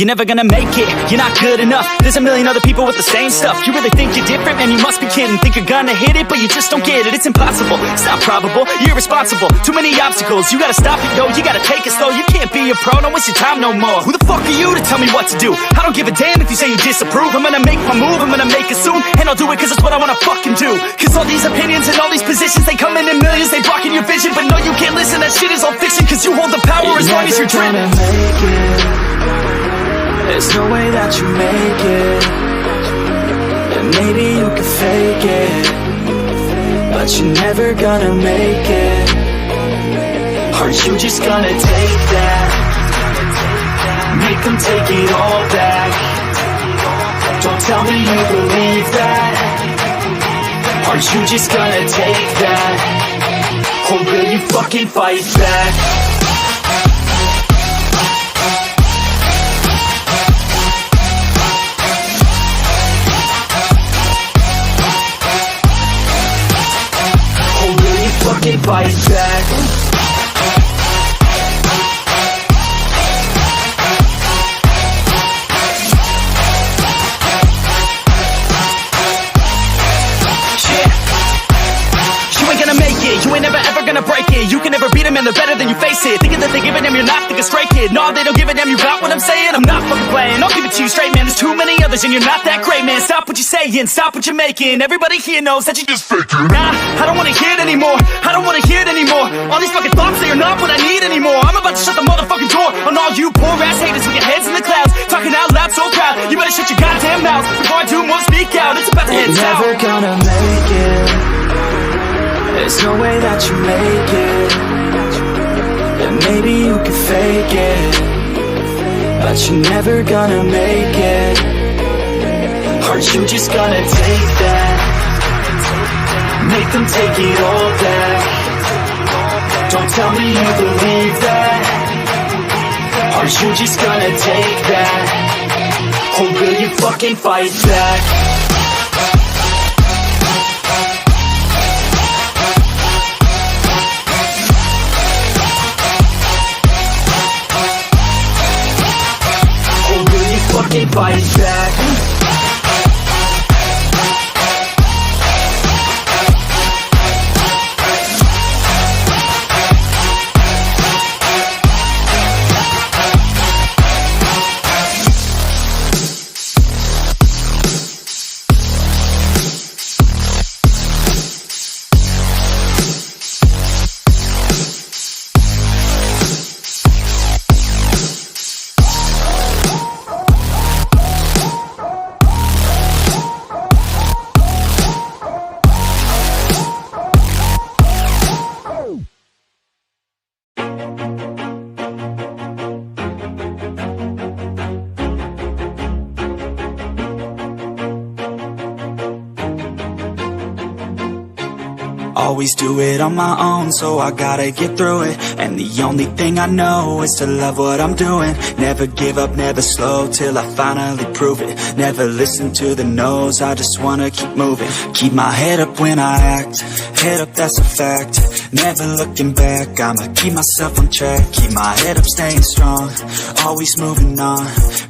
you're never gonna make it. You're not good enough, there's a million other people with the same stuff. You really think you're different? Man, you must be kidding. Think you're gonna hit it, but you just don't get it. It's impossible, it's not probable, you're irresponsible. Too many obstacles, you gotta stop it, yo. You gotta take it slow, you can't be a pro. Don't waste your time no more. Who the fuck are you to tell me what to do? I don't give a damn if you say you disapprove. I'm gonna make my move, I'm gonna make it soon. And I'll do it cause it's what I wanna fucking do. Cause all these opinions and all these positions, they come in millions, they blocking your vision. But no, you can't listen, that shit is all fiction. Cause you hold the power as long as you're driven. There's no way that you make it. And maybe you can fake it, but you're never gonna make it. Are you just gonna take that? Make them take it all back. Don't tell me you believe that. Are you just gonna take that? Or will you fucking fight back? Fucking fight back. You ain't never ever gonna break it. You can never beat them and they're better than you face it. Thinking that they give a damn, you're not thinking straight, kid. No, they don't give a damn, you got what I'm saying? I'm not fucking playing, I'll give it to you straight, man. There's too many others and you're not that great, man. Stop what you're saying, stop what you're making. Everybody here knows that you just faking. Nah, I don't wanna hear it anymore, I don't wanna hear it anymore. All these fucking thoughts, they are not what I need anymore. I'm about to shut the motherfucking door on all you poor ass haters with your heads in the clouds, talking out loud so proud. You better shut your goddamn mouth before I do more speak out. It's about to head south. Never gonna make it. There's no way that you make it. And maybe you can fake it, but you're never gonna make it. Are you just gonna take that? Make them take it all back. Don't tell me you believe that. Are you just gonna take that? Or will you fucking fight back? Fucking fight back. Always do it on my own, so I gotta get through it. And the only thing I know is to love what I'm doing. Never give up, never slow, till I finally prove it. Never listen to the no's, I just wanna keep moving. Keep my head up when I act, head up, that's a fact. Never looking back, I'ma keep myself on track. Keep my head up, staying strong, always moving on.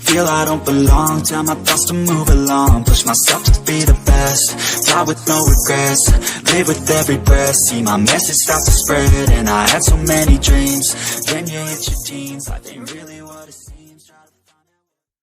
Feel I don't belong, tell my thoughts to move along. Push myself to be the best, fly with no regrets. Live with every breath, see my message start to spread. And I had so many dreams, then you hit your teens, life ain't really what it seems.